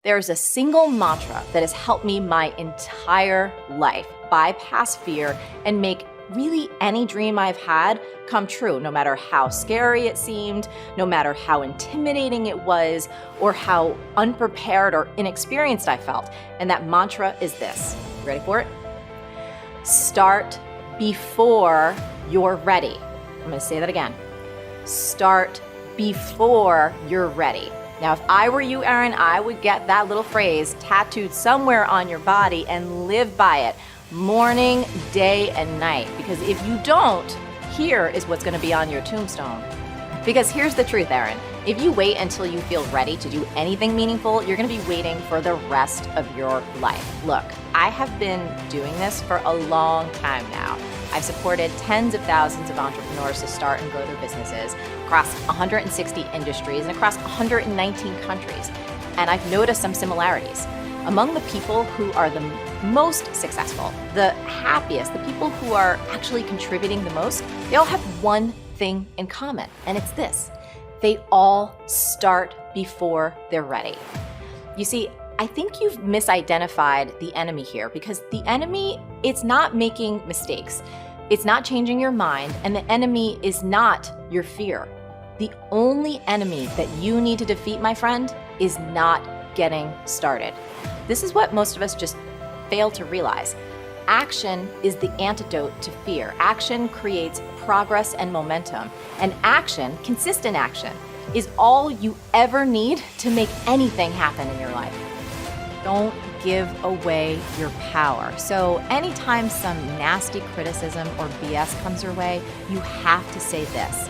There's a single mantra that has helped me my entire life bypass fear and make really any dream I've had come true, no matter how scary it seemed, no matter how intimidating it was, or how unprepared or inexperienced I felt. And that mantra is this. Ready for it? Start before you're ready. I'm going to say that again. Start before you're ready. Now, if I were you, Erin, I would get that little phrase tattooed somewhere on your body and live by it morning, day, and night. Because if you don't, here is what's going to be on your tombstone. Because here's the truth, Erin. If you wait until you feel ready to do anything meaningful, you're going to be waiting for the rest of your life. Look, I have been doing this for a long time now. I've supported tens of thousands of entrepreneurs to start and grow their businesses across 160 industries and across 119 countries. And I've noticed some similarities. Among the people who are the most successful, the happiest, the people who are actually contributing the most, they all have one thing in common, and it's this. They all start before they're ready. You see, I think you've misidentified the enemy here, because the enemy, it's not making mistakes. It's not changing your mind, and the enemy is not your fear. The only enemy that you need to defeat, my friend, is not getting started. This is what most of us just fail to realize. Action is the antidote to fear. Action creates progress and momentum. And action, consistent action, is all you ever need to make anything happen in your life. Don't give away your power. So anytime some nasty criticism or BS comes your way, you have to say this.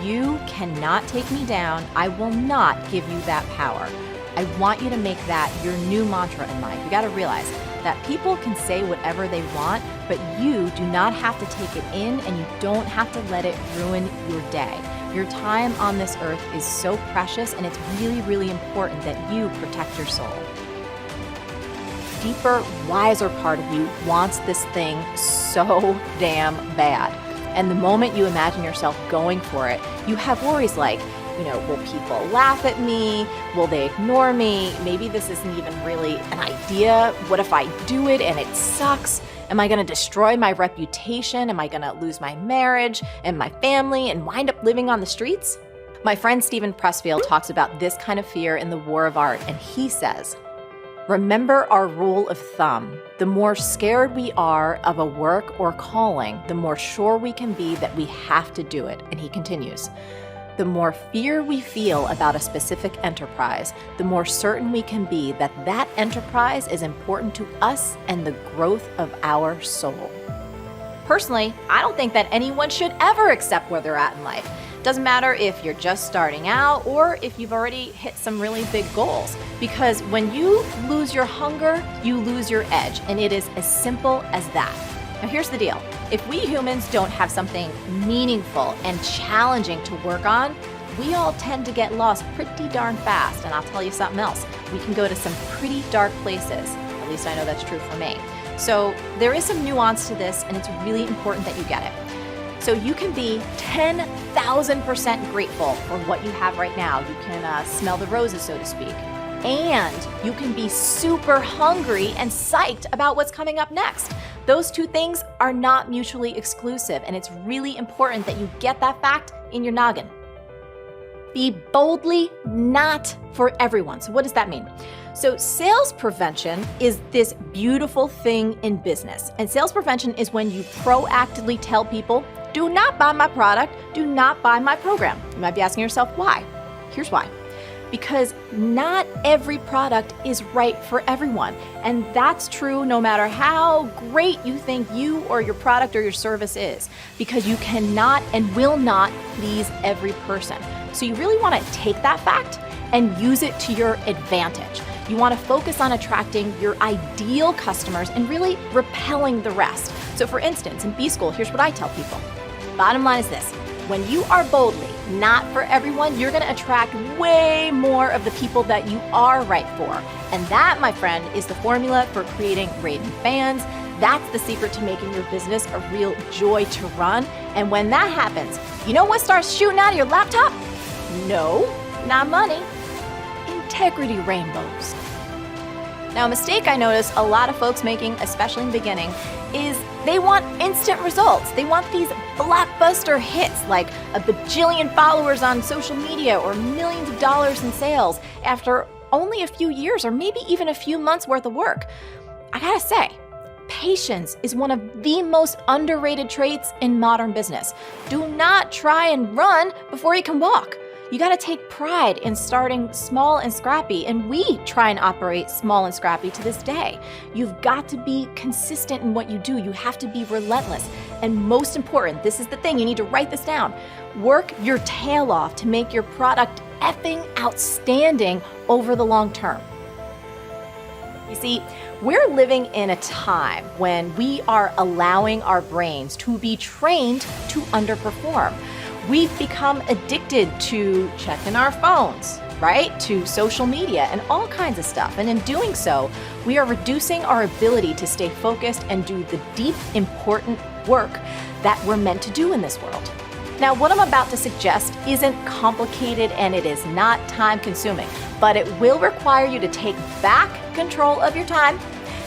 You cannot take me down. I will not give you that power. I want you to make that your new mantra in life. You got to realize that people can say whatever they want, but you do not have to take it in, and you don't have to let it ruin your day. Your time on this earth is so precious, and it's really, really important that you protect your soul. Deeper, wiser part of you wants this thing so damn bad. And the moment you imagine yourself going for it, you have worries like, will people laugh at me? Will they ignore me? Maybe this isn't even really an idea. What if I do it and it sucks? Am I going to destroy my reputation? Am I going to lose my marriage and my family and wind up living on the streets? My friend Steven Pressfield talks about this kind of fear in The War of Art, and he says, remember our rule of thumb. The more scared we are of a work or calling, the more sure we can be that we have to do it. And he continues, the more fear we feel about a specific enterprise, the more certain we can be that that enterprise is important to us and the growth of our soul. Personally, I don't think that anyone should ever accept where they're at in life. Doesn't matter if you're just starting out or if you've already hit some really big goals. Because when you lose your hunger, you lose your edge. And it is as simple as that. Now here's the deal. If we humans don't have something meaningful and challenging to work on, we all tend to get lost pretty darn fast. And I'll tell you something else. We can go to some pretty dark places. At least I know that's true for me. So there is some nuance to this, and it's really important that you get it. So you can be 10,000% grateful for what you have right now. You can smell the roses, so to speak. And you can be super hungry and psyched about what's coming up next. Those two things are not mutually exclusive, and it's really important that you get that fact in your noggin. Be boldly not for everyone. So what does that mean? So sales prevention is this beautiful thing in business. And sales prevention is when you proactively tell people, do not buy my product, do not buy my program. You might be asking yourself, why? Here's why. Because not every product is right for everyone. And that's true no matter how great you think you or your product or your service is, because you cannot and will not please every person. So you really want to take that fact and use it to your advantage. You want to focus on attracting your ideal customers and really repelling the rest. So for instance, in B-School, here's what I tell people. Bottom line is this. When you are boldly not for everyone, you're going to attract way more of the people that you are right for. And that, my friend, is the formula for creating raving fans. That's the secret to making your business a real joy to run. And when that happens, you know what starts shooting out of your laptop? No, not money. Integrity rainbows. Now, a mistake I notice a lot of folks making, especially in the beginning, is they want instant results. They want these blockbuster hits like a bajillion followers on social media or millions of dollars in sales after only a few years or maybe even a few months worth of work. I gotta say, patience is one of the most underrated traits in modern business. Do not try and run before you can walk. You gotta take pride in starting small and scrappy, and we try and operate small and scrappy to this day. You've got to be consistent in what you do. You have to be relentless. And most important, this is the thing, you need to write this down. Work your tail off to make your product effing outstanding over the long term. You see, we're living in a time when we are allowing our brains to be trained to underperform. We've become addicted to checking our phones, right? To social media and all kinds of stuff. And in doing so, we are reducing our ability to stay focused and do the deep, important work that we're meant to do in this world. Now, what I'm about to suggest isn't complicated and it is not time-consuming, but it will require you to take back control of your time,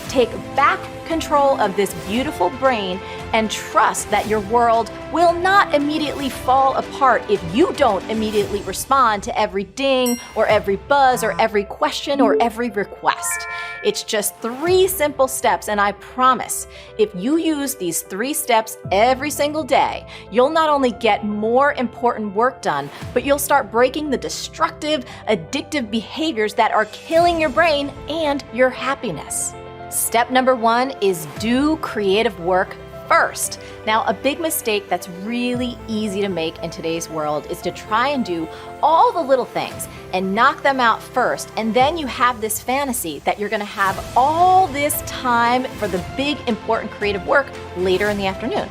take back control of this beautiful brain, and trust that your world will not immediately fall apart if you don't immediately respond to every ding or every buzz or every question or every request. It's just 3 simple steps, and I promise, if you use these 3 steps every single day, you'll not only get more important work done, but you'll start breaking the destructive, addictive behaviors that are killing your brain and your happiness. Step number 1 is do creative work first. Now, a big mistake that's really easy to make in today's world is to try and do all the little things and knock them out first, and then you have this fantasy that you're gonna have all this time for the big, important creative work later in the afternoon.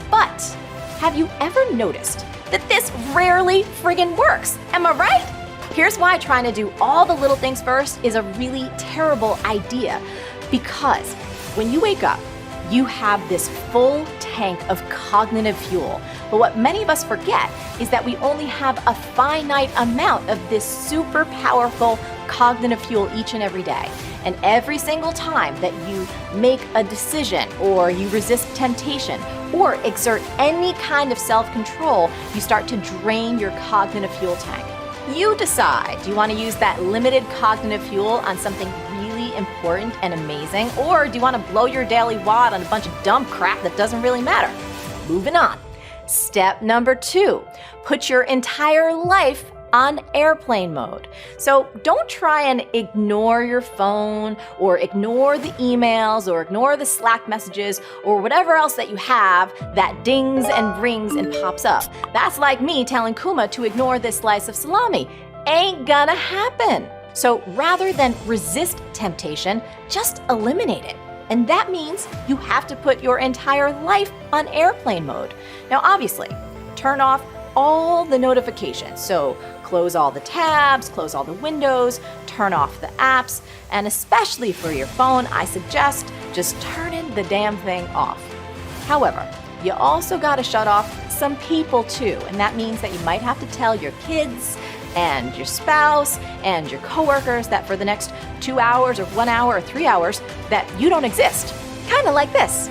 But have you ever noticed that this rarely friggin' works? Am I right? Here's why trying to do all the little things first is a really terrible idea. Because when you wake up, you have this full tank of cognitive fuel. But what many of us forget is that we only have a finite amount of this super powerful cognitive fuel each and every day. And every single time that you make a decision or you resist temptation or exert any kind of self-control, you start to drain your cognitive fuel tank. You decide, do you want to use that limited cognitive fuel on something really important and amazing, or do you want to blow your daily wad on a bunch of dumb crap that doesn't really matter? Moving on. Step number 2, put your entire life on airplane mode. So don't try and ignore your phone or ignore the emails or ignore the Slack messages or whatever else that you have that dings and rings and pops up. That's like me telling Kuma to ignore this slice of salami. Ain't gonna happen. So rather than resist temptation, just eliminate it. And that means you have to put your entire life on airplane mode. Now, obviously, turn off all the notifications. So close all the tabs, close all the windows, turn off the apps, and especially for your phone, I suggest just turning the damn thing off. However, you also gotta shut off some people too, and that means that you might have to tell your kids and your spouse and your coworkers that for the next 2 hours or 1 hour or 3 hours that you don't exist. Kind of like this.